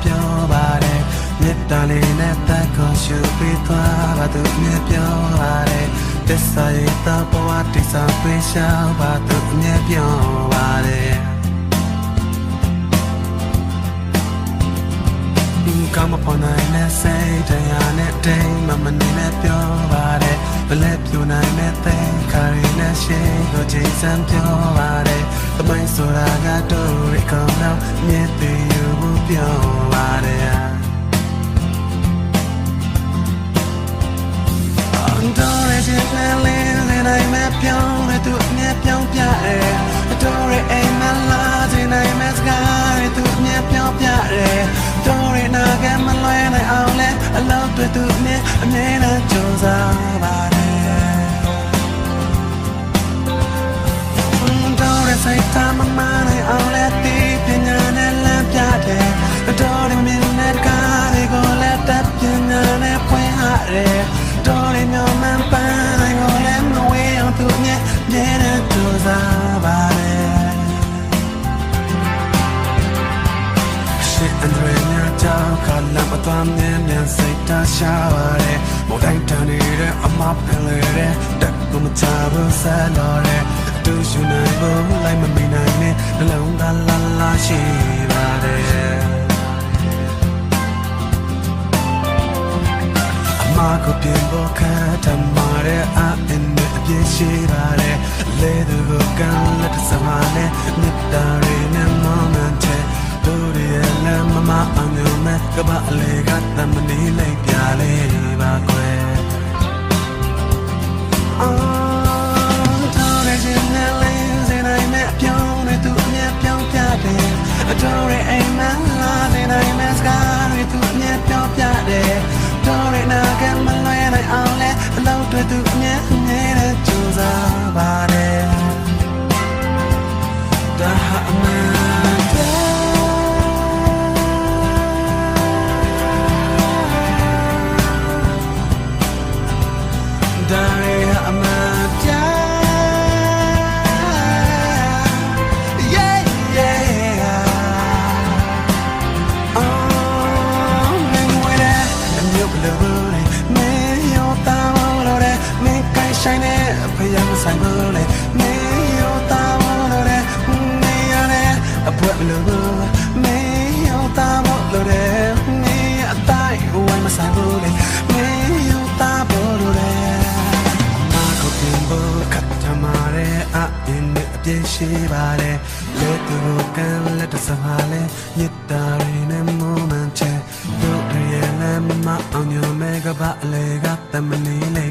ပြောပါတယ်မြတ်တာလေးနဲ့တက်ကိုရှုပြီးသွားပါသူမြတ်ပြောပါတယ်သစ္စာရဲ့တော့ဘဝတိစာပေးရှာပါသူမြတ်ပြောပါတယ်ကောင်းမပေါ်နိုင်တဲ့စိတ်တရားနဲ့တိမ်မမနေနဲ့ပြောပါတယ်ဘလက်ပြူနိုင်တဲ့သိခါရီနဲ့ရှိကိုကြည်စံပြောပါတယ်သမိုင်းဆိုတာကတို့ရကောင်းတော့မြတ်သူယူဖို့ပြောပါတယ်တော်ရခြင်းနဲ့လေးနိုင်မဲ့ပြောင်းတဲ့သူမြတ်ပြောင်းပြတယ်တော်ရအိမ်မလာခြင်းနိုင်မဲ့စကားတဲ့သူမြတ်ပြောင်းပြတယ်တော်ရနာကမလွဲနိုင်အောင်လဲအလောက်တွေသူမြတ်အမြဲတမ်းကြိုးစားပါတယ်တော်ရစိတ်ထားမမှန်နိုင်အောင်လဲဒီပညာနဲ့လမ်းပြတယ်တော်ရမြင်တဲ့ကားတွေကိုလက်တပ်ပညာနဲ့ဖွင့်ရတယ်တော်ရမြောင်မှန်ပန်းကိုလည်းမဝေးအောင်သူမြဲမြဲတဲ့သူစားပါတယ်ရှစ်အန်ဒရညာကြောင့်ခလပ်ပတ်သွားမြဲမြဲစိတ်ထားရှာပါတယ်မော်တိုင်းတန်နေတဲ့အမပင်လေတဲ့တက်ကိုမချဘူးဆဲလို့တဲ့သူယူနိုင်ဖို့လိုက်မမိနိုင်နဲ့နှလုံးသားလာလာရှိပါတယ်ကိုပြင်ဖို့ခတ်တမာတဲ့အာအင်းနဲ့အပြည့်ရှိပါတယ်လေသူကိုကန်လက်စမနဲ့မြတ်တာရင်းနဲ့မောင်းတဲ့တို့ရဲ့လမ်းမမအောင်မဲ့ကပအလေကတမနီလိုက်ပြလေးပါကွယ်တော်ရဲ့ရှင်နဲ့လေးစင်နိုင်မဲ့ပြောင်းတဲ့သူအမြတ်ပြောင်းပြတယ်တော်ရဲ့အိမ်မလာတဲ့နိုင်မဲ့စကားတွေသူအမြတ်ပြောင်းပြတယ်တော်ရနာကမလွဲနိုင်အောင်လဲအလောက်တွေသူအမြဲအမြဲတမ်းကြိုးစားပါတယ်ဒါဟာအမှန်ဒါရအမှန်ဆိုင်နေဖျားဆိုင်လို့လေမေယောတာမလို့လေမေရနဲ့အပွက်လို့မေယောတာမလို့လေမေအတိုင်းဝိုင်းမဆိုင်လို့လေမေယောတာမလို့လေမာကိုပြင်ဖို့ခတ်ချမာရဲအင်းနဲ့အပြည့်ရှိပါတယ်လေသူကန်လက်တစပါလေမြတ်တာရင်းနဲ့မမန်ချဲတို့ရဲ့လမ်းမအောင်ညမဲကပါလေကတမနီလေး